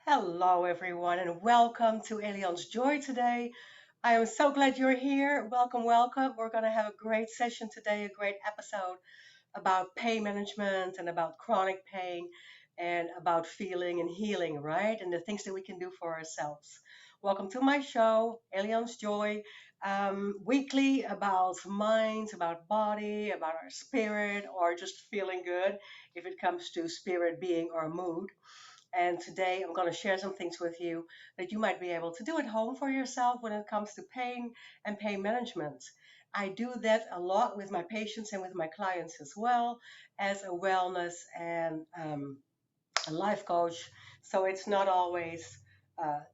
Hello, everyone, and welcome to ELIAN'S Joy today. I am so glad you're here. Welcome, welcome. We're going to have a great session today, a great episode about pain management and about chronic pain and about feeling and healing, right? And the things that we can do for ourselves. Welcome to my show, ELIAN'S Joy, weekly about mind, about body, about our spirit, or just feeling good if it comes to spirit, being, or mood. And today I'm going to share some things with you that you might be able to do at home for yourself when it comes to pain and pain management. I do that a lot with my patients and with my clients as well as a wellness and a life coach. So it's not always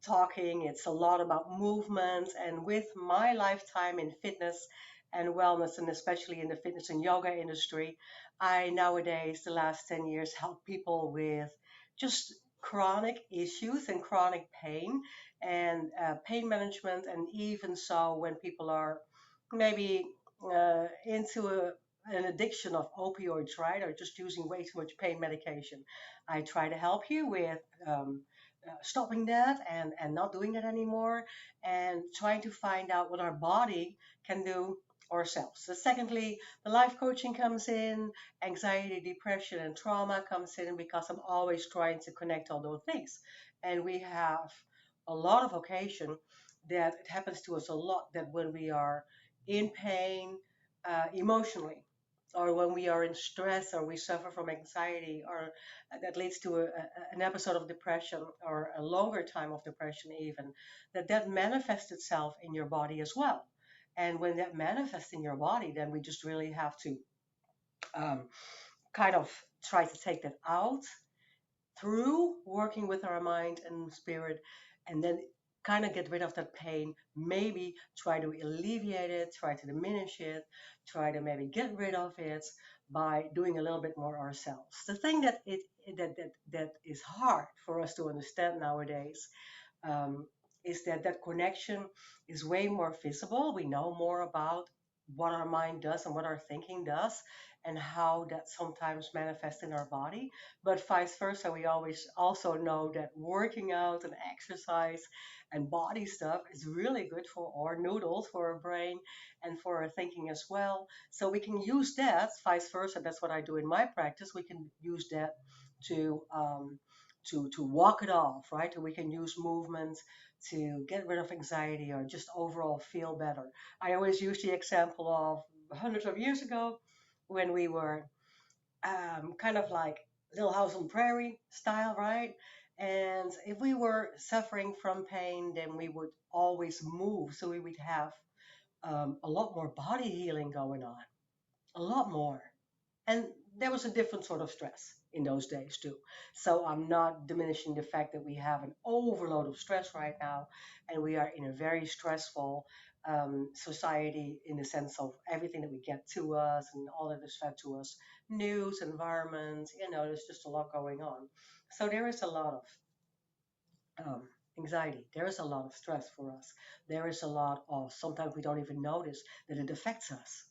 talking, it's a lot about movement. And with my lifetime in fitness and wellness, and especially in the fitness and yoga industry, I nowadays, the last 10 years, help people with just chronic issues and chronic pain and pain management. And even so, when people are maybe into an addiction of opioids, right, or just using way too much pain medication. I try to help you with stopping that and not doing it anymore and trying to find out what our body can do ourselves. So secondly, the life coaching comes in, anxiety, depression, and trauma comes in because I'm always trying to connect all those things. And we have a lot of occasion that it happens to us a lot that when we are in pain emotionally, or when we are in stress, or we suffer from anxiety, or that leads to an episode of depression or a longer time of depression, even that manifests itself in your body as well. And when that manifests in your body, then we just really have to um, kind of try to take that out through working with our mind and spirit, and then kind of get rid of that pain, maybe try to alleviate it, try to diminish it, try to maybe get rid of it by doing a little bit more ourselves. The thing that is hard for us to understand nowadays um, is that connection is way more visible. We know more about what our mind does and what our thinking does and how that sometimes manifests in our body. But vice versa, we always also know that working out and exercise and body stuff is really good for our noodles, for our brain, and for our thinking as well. So we can use that, vice versa. That's what I do in my practice. We can use that to to walk it off, right? We can use movement to get rid of anxiety or just overall feel better. I always use the example of hundreds of years ago when we were kind of like Little House on Prairie style, right? And if we were suffering from pain, then we would always move. So we would have a lot more body healing going on, a lot more. And there was a different sort of stress in those days too. So I'm not diminishing the fact that we have an overload of stress right now, and we are in a very stressful society in the sense of everything that we get to us and all that is fed to us, news, environment. There's just a lot going on. So there is a lot of um, anxiety. There is a lot of stress for us. There is a lot of sometimes we don't even notice that it affects us.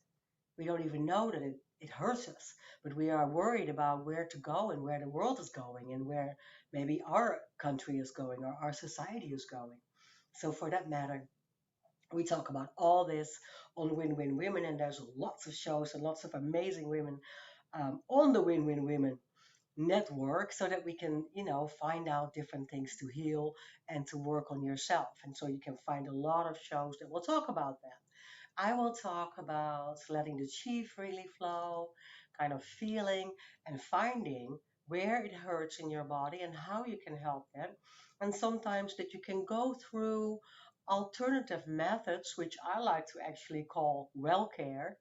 We don't even know that it hurts us, but we are worried about where to go and where the world is going and where maybe our country is going or our society is going. So, for that matter, we talk about all this on Win Win Women, and there's lots of shows and lots of amazing women on the Win Win Women network so that we can, find out different things to heal and to work on yourself. And so you can find a lot of shows that will talk about that. I will talk about letting the chi freely flow, kind of feeling and finding where it hurts in your body and how you can help that. And sometimes that you can go through alternative methods, which I like to actually call well care,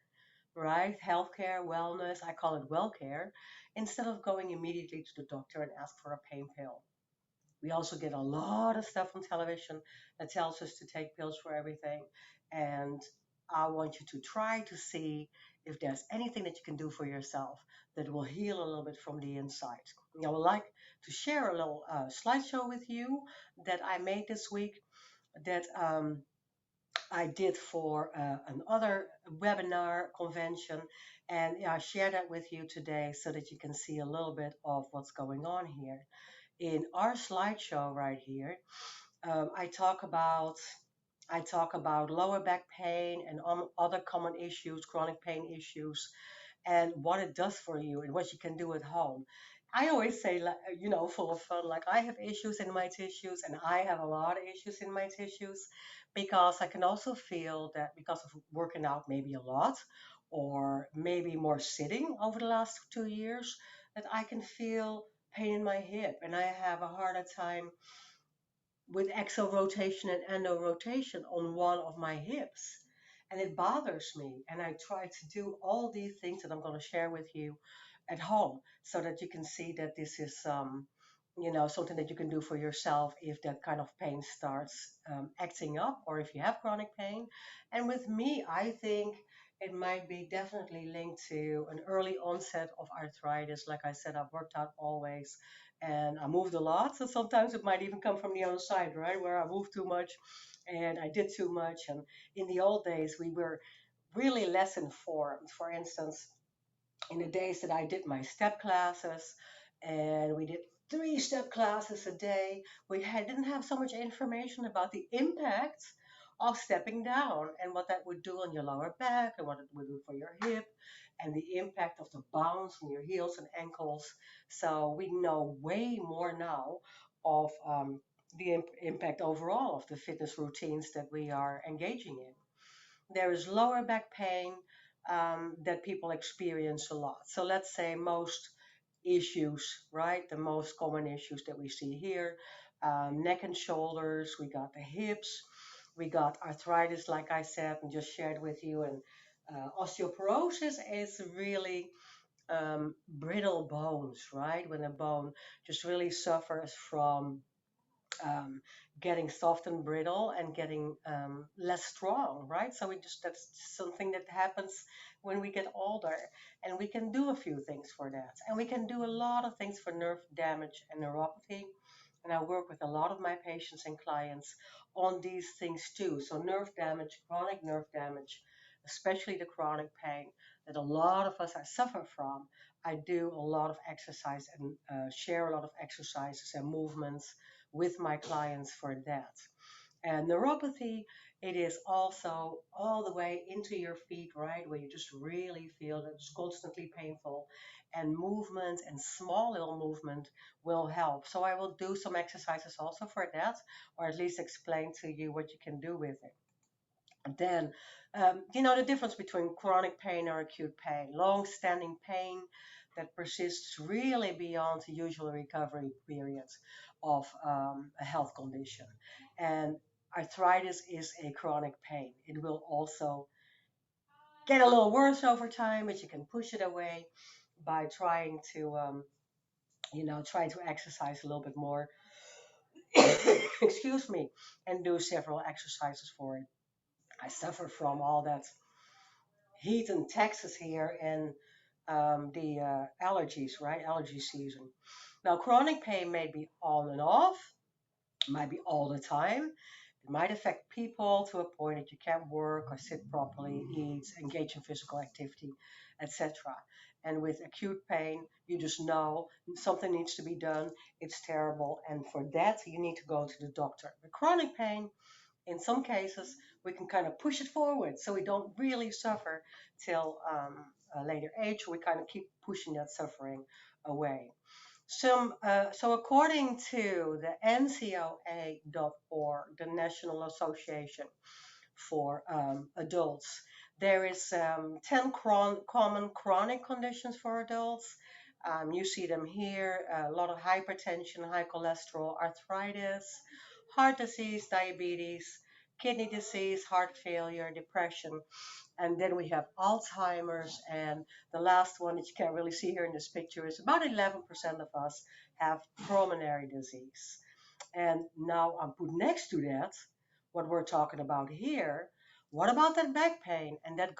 right? Healthcare, wellness, I call it well care, instead of going immediately to the doctor and ask for a pain pill. We also get a lot of stuff on television that tells us to take pills for everything. And I want you to try to see if there's anything that you can do for yourself that will heal a little bit from the inside. I would like to share a little slideshow with you that I made this week that I did for another webinar convention. And I share that with you today so that you can see a little bit of what's going on here. in our slideshow right here, I talk about lower back pain and other common issues, chronic pain issues, and what it does for you and what you can do at home. I always say, like, full of fun, like I have issues in my tissues and I have a lot of issues in my tissues because I can also feel that because of working out maybe a lot or maybe more sitting over the last 2 years, that I can feel pain in my hip and I have a harder time with axial rotation and endo rotation on one of my hips. And it bothers me. And I try to do all these things that I'm going to share with you at home so that you can see that this is something that you can do for yourself if that kind of pain starts acting up or if you have chronic pain. And with me, I think it might be definitely linked to an early onset of arthritis. Like I said, I've worked out always and I moved a lot. So sometimes it might even come from the other side, right? Where I moved too much and I did too much. And in the old days, we were really less informed. For instance, in the days that I did my step classes, and we did 3 step classes a day, didn't have so much information about the impact of stepping down and what that would do on your lower back and what it would do for your hip and the impact of the bounce on your heels and ankles. So we know way more now of the impact overall of the fitness routines that we are engaging in. There is lower back pain that people experience a lot. So let's say most issues, right? The most common issues that we see here, neck and shoulders, we got the hips, we got arthritis, like I said, and just shared with you. And osteoporosis is really brittle bones, right? When a bone just really suffers from um, getting soft and brittle and getting less strong, right? So that's something that happens when we get older, and we can do a few things for that, and we can do a lot of things for nerve damage and neuropathy. And I work with a lot of my patients and clients on these things too. So nerve damage, chronic nerve damage, especially the chronic pain that a lot of us are suffer from. I do a lot of exercise and share a lot of exercises and movements with my clients for that. And neuropathy, it is also all the way into your feet, right? Where you just really feel that it's constantly painful. And movement and small little movement will help. So I will do some exercises also for that, or at least explain to you what you can do with it. And then, the difference between chronic pain or acute pain, long-standing pain that persists really beyond the usual recovery periods of a health condition. And arthritis is a chronic pain. It will also get a little worse over time, but you can push it away by trying to exercise a little bit more. Excuse me, and do several exercises for it. I suffer from all that heat in Texas here and the allergies, right? Allergy season. Now, chronic pain may be on and off, might be all the time. It might affect people to a point that you can't work or sit properly, eat, engage in physical activity, etc. And with acute pain, you just know something needs to be done. It's terrible. And for that, you need to go to the doctor. But chronic pain, in some cases, we can kind of push it forward so we don't really suffer till a later age. We kind of keep pushing that suffering away. So according to the NCOA.org, the National Association for Adults, there is 10 common chronic conditions for adults. You see them here, a lot of hypertension, high cholesterol, arthritis, heart disease, diabetes, kidney disease, heart failure, depression, and then we have Alzheimer's. And the last one that you can't really see here in this picture is about 11% of us have pulmonary disease. And now I'm put next to that, what we're talking about here. What about that back pain? And that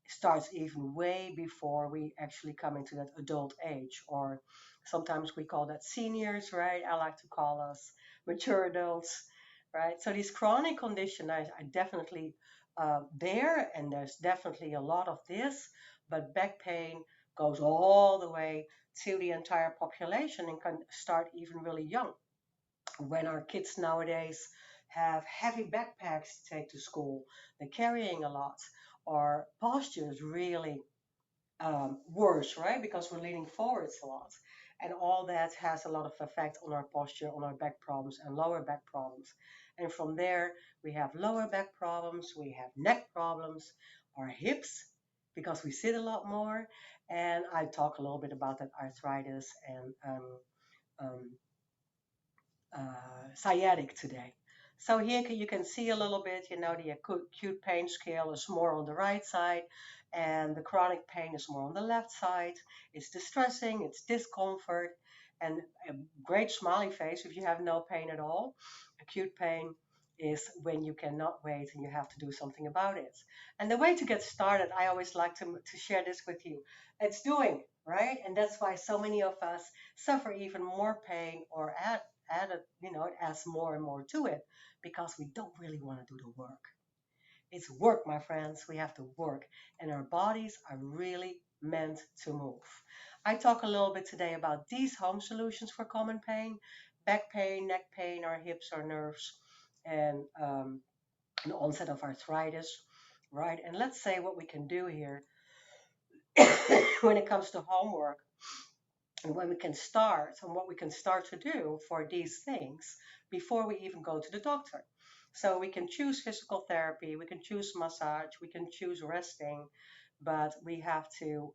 starts even way before we actually come into that adult age, or sometimes we call that seniors, right? I like to call us mature adults, right? So these chronic conditions are definitely there, and there's definitely a lot of this, but back pain goes all the way to the entire population and can start even really young. When our kids nowadays have heavy backpacks to take to school, they're carrying a lot, our posture is really worse, right? Because we're leaning forwards a lot. And all that has a lot of effect on our posture, on our back problems and lower back problems. And from there, we have lower back problems, we have neck problems, our hips, because we sit a lot more. And I talk a little bit about that arthritis and um, sciatic today. So here you can see a little bit, the acute pain scale is more on the right side and the chronic pain is more on the left side. It's distressing, it's discomfort, and a great smiley face if you have no pain at all. Acute pain is when you cannot wait and you have to do something about it. And the way to get started, I always like to share this with you. It's doing, right? And that's why so many of us suffer even more pain or add it, it adds more and more to it because we don't really want to do the work. It's work, my friends. We have to work, and our bodies are really meant to move. I talk a little bit today about these home solutions for common pain, back pain, neck pain, our hips, our nerves, and an onset of arthritis, right? And let's say what we can do here when it comes to homework and when we can start and what we can start to do for these things before we even go to the doctor. So we can choose physical therapy, we can choose massage, we can choose resting, but we have to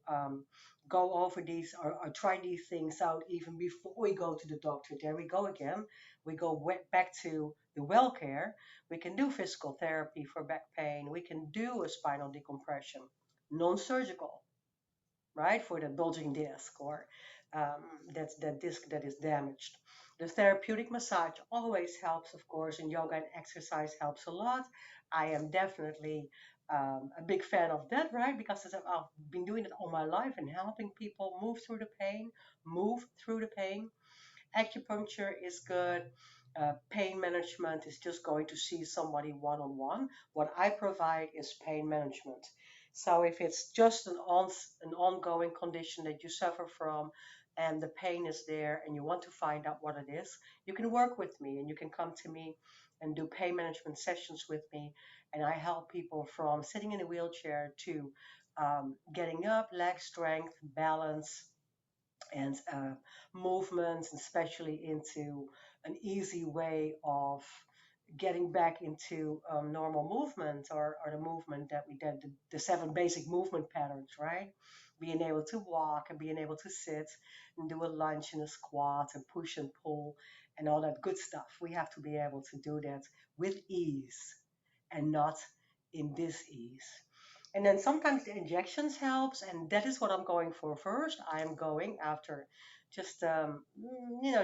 go over these or try these things out even before we go to the doctor. There we go again. We go back to the well care. We can do physical therapy for back pain. We can do a spinal decompression, non-surgical, right, for the bulging disc or that's that disc that is damaged. The therapeutic massage always helps, of course, and yoga and exercise helps a lot. I am definitely a big fan of that, right? Because I've been doing it all my life and helping people move through the pain. Acupuncture is good. Pain management is just going to see somebody one on one. What I provide is pain management. So if it's just an ongoing condition that you suffer from and the pain is there and you want to find out what it is, you can work with me and you can come to me and do pain management sessions with me. And I help people from sitting in a wheelchair to getting up, leg strength, balance, and movements, especially into an easy way of getting back into normal movement or the movement that we did, the seven basic movement patterns, right? Being able to walk and being able to sit and do a lunge and a squat and push and pull and all that good stuff. We have to be able to do that with ease and not in dis-ease. And then sometimes the injections helps, and that is what I'm going for first. I'm going after just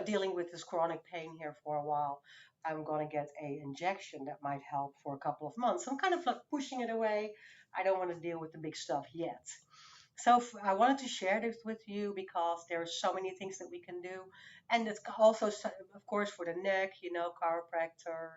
dealing with this chronic pain here for a while. I'm going to get a injection that might help for a couple of months. I'm kind of like pushing it away. I don't want to deal with the big stuff yet. So I wanted to share this with you because there are so many things that we can do, and it's also, of course, for the neck, chiropractor,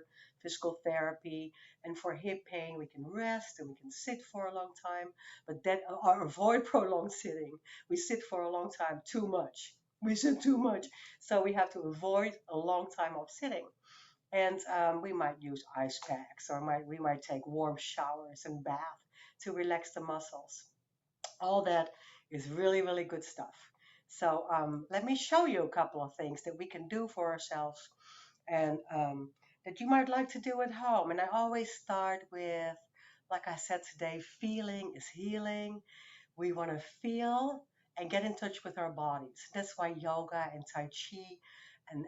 physical therapy, and for hip pain, we can rest and we can sit for a long time, but that or avoid prolonged sitting. We sit for a long time too much. We sit too much, so we have to avoid a long time of sitting. And we might use ice packs, or we might take warm showers and bath to relax the muscles. All that is really, really good stuff. So let me show you a couple of things that we can do for ourselves and that you might like to do at home. And I always start with, like I said today, feeling is healing. We want to feel and get in touch with our bodies. That's why yoga and Tai Chi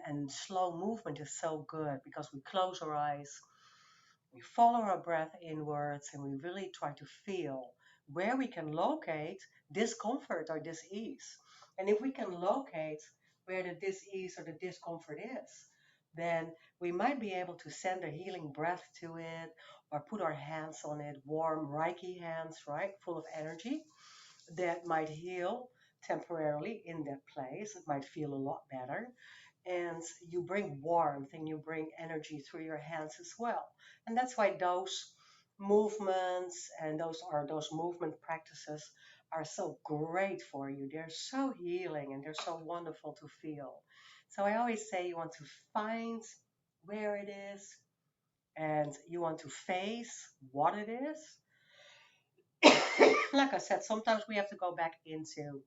and slow movement is so good because we close our eyes, we follow our breath inwards, and we really try to feel where we can locate discomfort or dis-ease. And if we can locate where the dis-ease or the discomfort is, then we might be able to send a healing breath to it or put our hands on it, warm Reiki hands, right, full of energy that might heal temporarily in that place. It might feel a lot better. And you bring warmth and you bring energy through your hands as well. And that's why those movements and those movement practices are so great for you. They're so healing and they're so wonderful to feel. So I always say you want to find where it is and you want to face what it is. Like I said, sometimes we have to go back into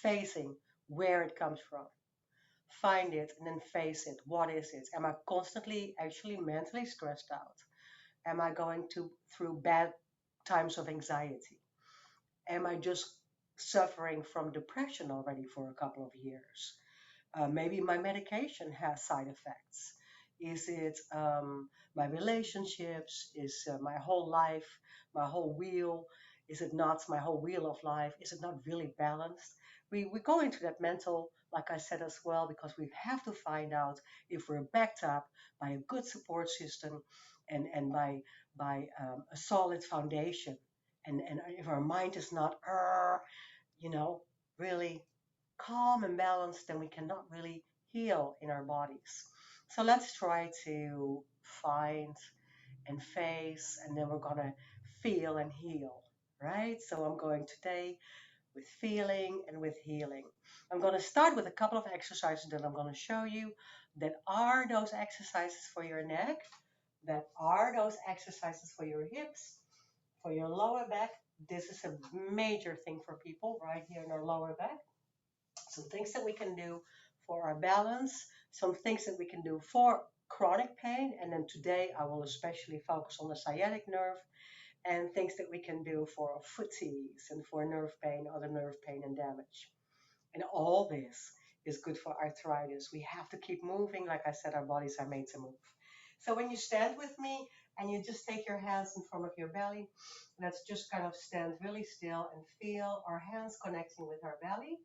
facing where it comes from. Find it and then face it. What is it? Am I constantly actually mentally stressed out? Am I going through bad times of anxiety? Am I just suffering from depression already for a couple of years? Maybe my medication has side effects. Is it my relationships? Is my whole life, my whole wheel? Is it not my whole wheel of life? Is it not really balanced? We go into that mental, like I said as well, because we have to find out if we're backed up by a good support system and by a solid foundation. And if our mind is not, you know, really calm and balanced, then we cannot really heal in our bodies. So let's try to find and face, and then we're going to feel and heal, right? So I'm going today with feeling and with healing. I'm going to start with a couple of exercises that I'm going to show you that are those exercises for your neck, that are those exercises for your hips, for your lower back. This is a major thing for people right here in our lower back. Some things that we can do for our balance, some things that we can do for chronic pain, and then today I will especially focus on the sciatic nerve and things that we can do for footies and for nerve pain, other nerve pain and damage. And all this is good for arthritis. We have to keep moving. Like I said, our bodies are made to move. So when you stand with me and you just take your hands in front of your belly, let's just kind of stand really still and feel our hands connecting with our belly.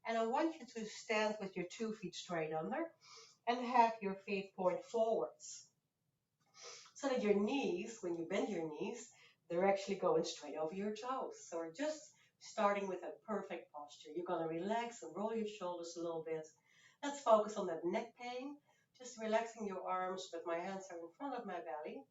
And I want you to stand with your 2 feet straight under and have your feet point forwards so that your knees, when you bend your knees, they're actually going straight over your toes. So we're just starting with a perfect posture. You're going to relax and roll your shoulders a little bit. Let's focus on that neck pain. Just relaxing your arms, but my hands are in front of my belly.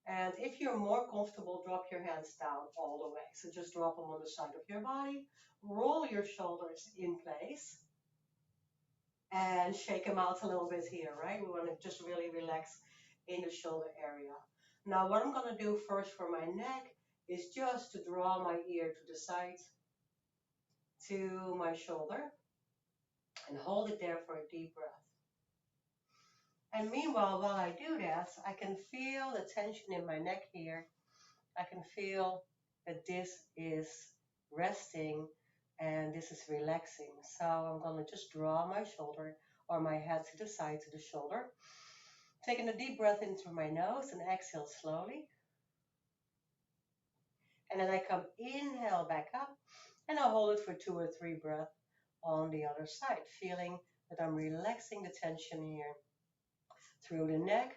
And if you're more comfortable, drop your hands down all the way. So just drop them on the side of your body. Roll your shoulders in place and shake them out a little bit here, right? We want to just really relax in the shoulder area. Now, what I'm going to do first for my neck is just to draw my ear to the side to my shoulder and hold it there for a deep breath. And meanwhile, while I do that, I can feel the tension in my neck here. I can feel that this is resting and this is relaxing. So I'm going to just draw my shoulder or my head to the side to the shoulder. Taking a deep breath in through my nose and exhale slowly. And then I come inhale back up and I'll hold it for 2 or 3 breaths on the other side, feeling that I'm relaxing the tension here through the neck.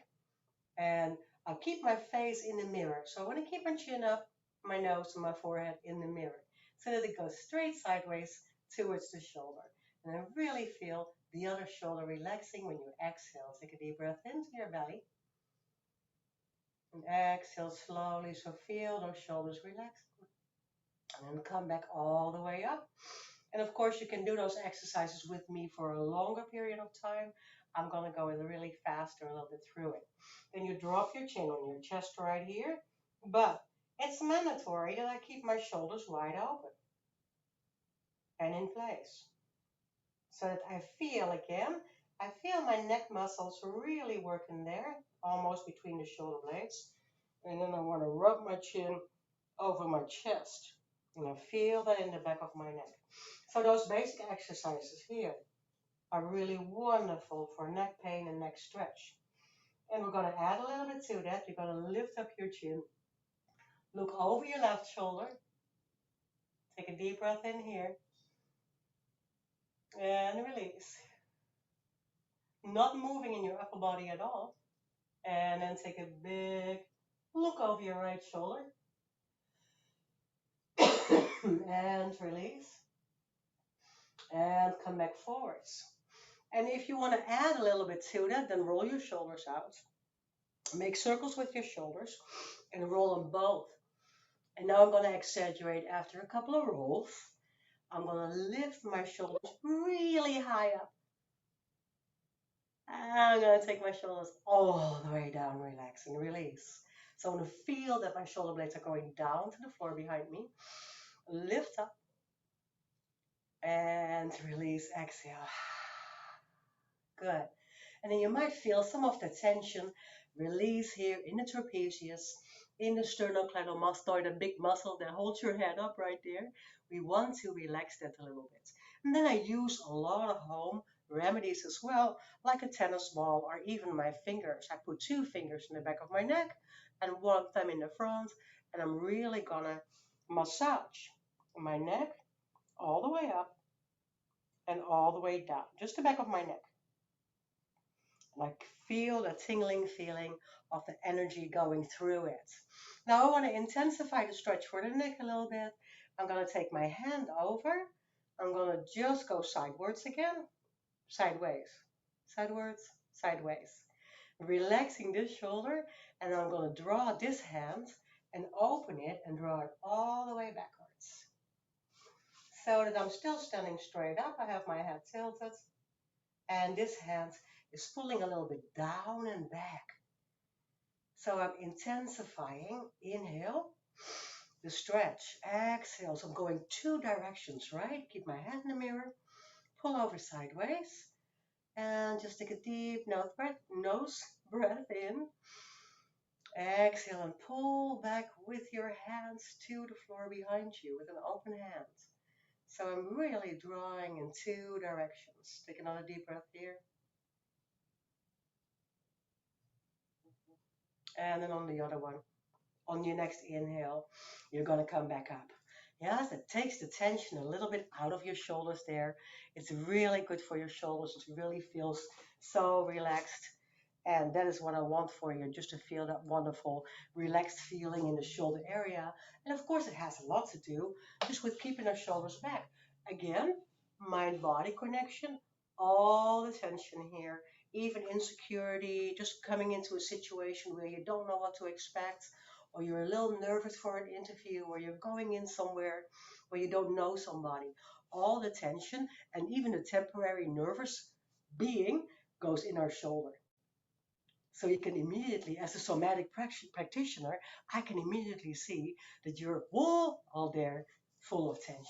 And I'll keep my face in the mirror. So I want to keep my chin up, my nose and my forehead in the mirror so that it goes straight sideways towards the shoulder. And I really feel the other shoulder relaxing when you exhale. Take a deep breath into your belly. And exhale slowly, so feel those shoulders relax. And then come back all the way up. And of course, you can do those exercises with me for a longer period of time. I'm going to go really fast or a little bit through it. Then you drop your chin on your chest right here. But it's mandatory that I keep my shoulders wide open and in place. So that I feel again, I feel my neck muscles really working there, almost between the shoulder blades. And then I want to rub my chin over my chest. And I feel that in the back of my neck. So those basic exercises here are really wonderful for neck pain and neck stretch. And we're going to add a little bit to that. You're going to lift up your chin. Look over your left shoulder. Take a deep breath in here. And release. Not moving in your upper body at all. And then take a big look over your right shoulder. And release. And come back forwards. And if you want to add a little bit to that, then roll your shoulders out. Make circles with your shoulders and roll them both. And now I'm going to exaggerate after a couple of rolls. I'm going to lift my shoulders really high up. And I'm going to take my shoulders all the way down, relax and release. So I want to feel that my shoulder blades are going down to the floor behind me. Lift up and release, exhale. Good. And then you might feel some of the tension release here in the trapezius, in the sternocleidomastoid, the big muscle that holds your head up right there. We want to relax that a little bit. And then I use a lot of home remedies as well, like a tennis ball or even my fingers. I put 2 fingers in the back of my neck and one of them in the front, and I'm really gonna massage my neck all the way up and all the way down, just the back of my neck. Like feel the tingling feeling of the energy going through it. Now I want to intensify the stretch for the neck a little bit. I'm going to take my hand over. I'm going to just go sideways again. Sideways, sideways, sideways. Relaxing this shoulder, and I'm going to draw this hand and open it and draw it all the way backwards. So that I'm still standing straight up. I have my head tilted, and this hand is pulling a little bit down and back. So I'm intensifying. Inhale, the stretch. Exhale. So I'm going 2 directions, right? Keep my head in the mirror. Pull over sideways. And just take a deep nose breath in. Exhale and pull back with your hands to the floor behind you with an open hand. So I'm really drawing in 2 directions. Take another deep breath here. And then on the other one. On your next inhale, you're going to come back up. Yes, it takes the tension a little bit out of your shoulders there. It's really good for your shoulders. It really feels so relaxed. And that is what I want for you, just to feel that wonderful, relaxed feeling in the shoulder area. And of course, it has a lot to do just with keeping our shoulders back. Again, mind-body connection, all the tension here, even insecurity, just coming into a situation where you don't know what to expect, or you're a little nervous for an interview, or you're going in somewhere where you don't know somebody. All the tension and even the temporary nervous being goes in our shoulder. So you can immediately, as a somatic practitioner, I can immediately see that you're all there full of tension.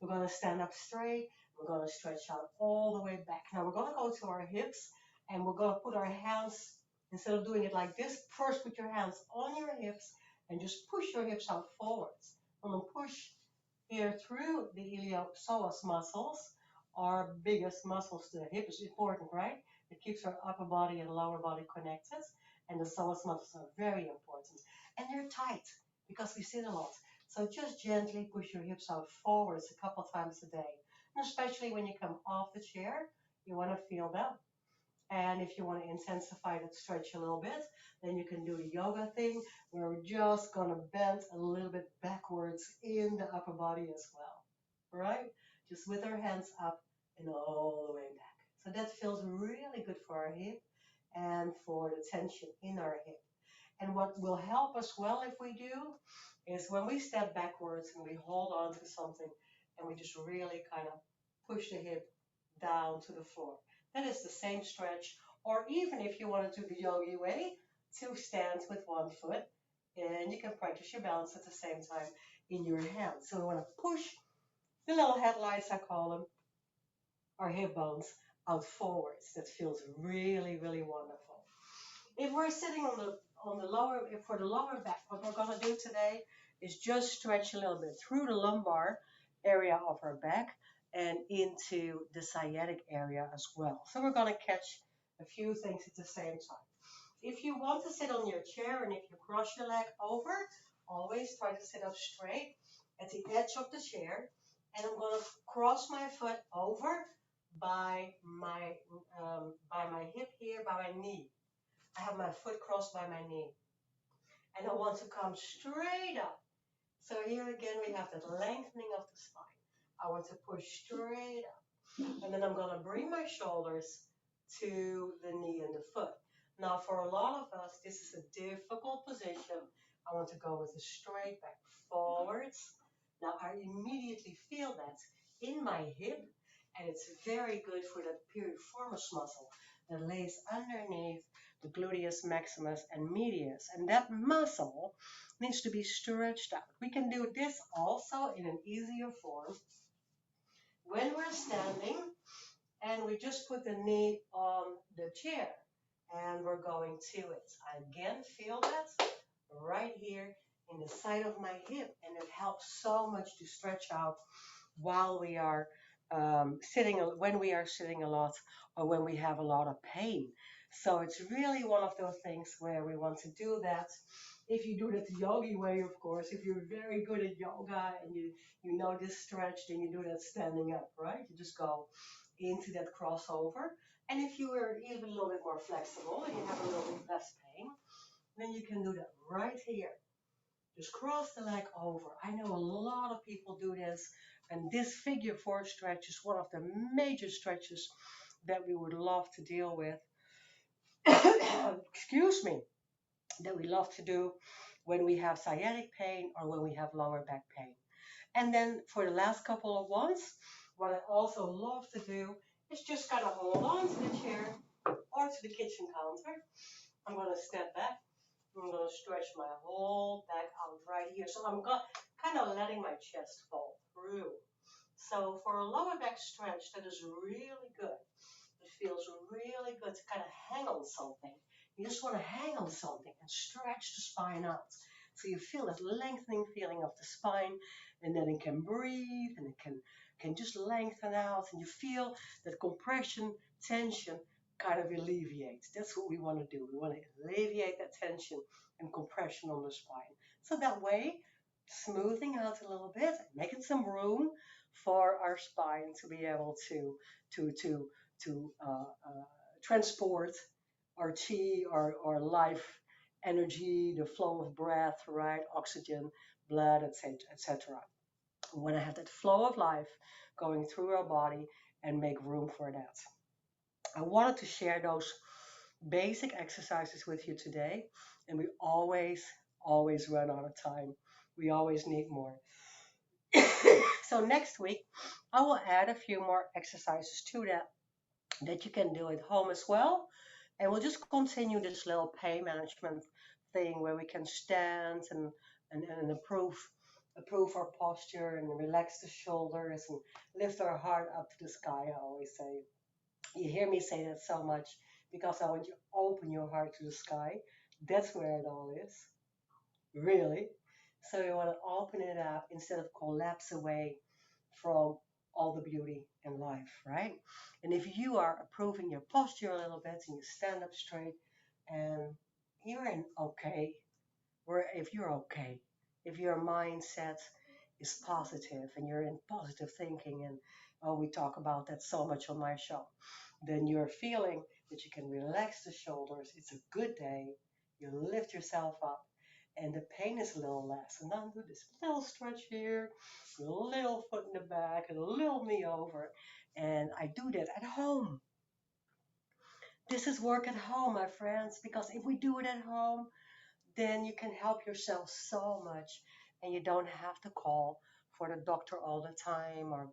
We're going to stand up straight. We're going to stretch out all the way back. Now we're going to go to our hips, and we're going to put our hands, instead of doing it like this, first put your hands on your hips and just push your hips out forwards. And then push here through the iliopsoas muscles, our biggest muscles. The hip is important, right? It keeps our upper body and lower body connected, and the psoas muscles are very important. And they're tight because we sit a lot. So just gently push your hips out forwards a couple times a day. And especially when you come off the chair, you want to feel that. And if you want to intensify that stretch a little bit, then you can do the yoga thing where we're just going to bend a little bit backwards in the upper body as well, right? Just with our hands up and all the way back. So that feels really good for our hip and for the tension in our hip. And what will help us well if we do is when we step backwards and we hold on to something and we just really kind of push the hip down to the floor. That is the same stretch, or even if you want to do the yogi way, 2 stands with 1 foot, and you can practice your balance at the same time in your hands. So we want to push the little headlights, I call them, our hip bones out forwards. That feels really, really wonderful. If we're sitting on the lower, for the lower back, what we're going to do today is just stretch a little bit through the lumbar area of our back and into the sciatic area as well. So we're going to catch a few things at the same time. If you want to sit on your chair and if you cross your leg over, always try to sit up straight at the edge of the chair. And I'm going to cross my foot over by my hip here, by my knee. I have my foot crossed by my knee. And I want to come straight up. So here again, we have that lengthening of the spine. I want to push straight up. And then I'm going to bring my shoulders to the knee and the foot. Now, for a lot of us, this is a difficult position I want to go with a straight back forwards. Now I immediately feel that in my hip, and it's very good for the piriformis muscle that lays underneath the gluteus maximus and medius. And that muscle needs to be stretched out. We can do this also in an easier form when we're standing, and we just put the knee on the chair and we're going to it. I again feel that right here in the side of my hip, and it helps so much to stretch out while we are sitting, when we are sitting a lot or when we have a lot of pain. So it's really one of those things where we want to do that. If you do it the yogi way, of course, if you're very good at yoga and you know this stretch, then you do that standing up, right? You just go into that crossover. And if you are even a little bit more flexible and you have a little bit less pain, then you can do that right here. Just cross the leg over. I know a lot of people do this, and this figure four stretch is one of the major stretches that we would love to deal with. Excuse me, that we love to do when we have sciatic pain or when we have lower back pain. And then for the last couple of ones, what I also love to do is just kind of hold on to the chair or to the kitchen counter. I'm going to step back. I'm going to stretch my whole back out right here. So I'm kind of letting my chest fall through. So for a lower back stretch, that is really good. It feels really good to kind of hang on something. You just want to hang on something and stretch the spine out. So you feel that lengthening feeling of the spine, and then it can breathe and it can just lengthen out, and you feel that compression, tension kind of alleviates. That's what we want to do. We want to alleviate that tension and compression on the spine. So that way, smoothing out a little bit, making some room for our spine to be able to to to transport our chi, our life energy, the flow of breath, right? Oxygen, blood, etc., etc. We want to have that flow of life going through our body and make room for that. I wanted to share those basic exercises with you today, and we always run out of time. We always need more. So next week, I will add a few more exercises to that you can do at home as well. And we'll just continue this little pain management thing where we can stand and improve our posture and relax the shoulders and lift our heart up to the sky, I always say. You hear me say that so much because I want you to open your heart to the sky. That's where it all is. Really. So you want to open it up instead of collapse away from all the beauty in life, right? And if you are improving your posture a little bit and you stand up straight and you're in okay, or if you're okay, if your mindset is positive and you're in positive thinking, and oh, we talk about that so much on my show, then you're feeling that you can relax the shoulders. It's a good day. You lift yourself up and the pain is a little less. And then do this little stretch here, a little foot in the back, and a little knee over. And I do that at home. This is work at home, my friends, because if we do it at home, then you can help yourself so much and you don't have to call for the doctor all the time or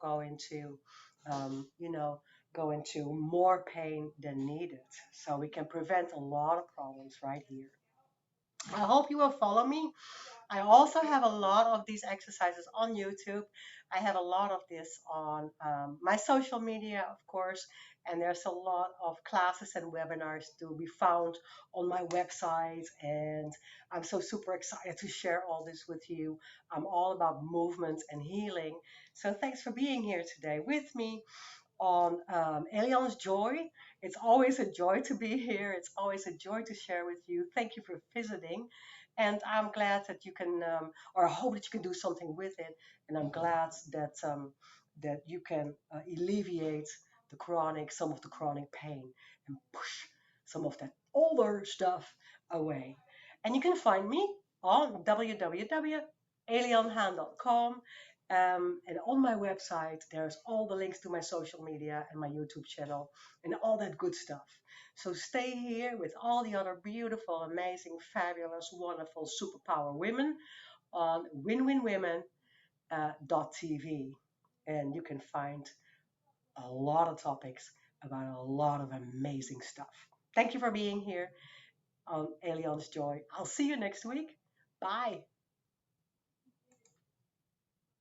um, you know, go into more pain than needed. So we can prevent a lot of problems right here. I hope you will follow me. I also have a lot of these exercises on YouTube. I have a lot of this on my social media, of course, and there's a lot of classes and webinars to be found on my website. And I'm so super excited to share all this with you. I'm all about movement and healing. So thanks for being here today with me on ELIAN'S Joy. It's always a joy to be here. It's always a joy to share with you. Thank you for visiting. And I'm glad that you can, or I hope that you can do something with it. And I'm glad that you can alleviate some of the chronic pain and push some of that older stuff away. And you can find me on www.alienhan.com, And on my website, there's all the links to my social media and my YouTube channel and all that good stuff. So stay here with all the other beautiful, amazing, fabulous, wonderful superpower women on winwinwomen.tv. And you can find a lot of topics about a lot of amazing stuff. Thank you for being here on Alien's Joy. I'll see you next week. Bye.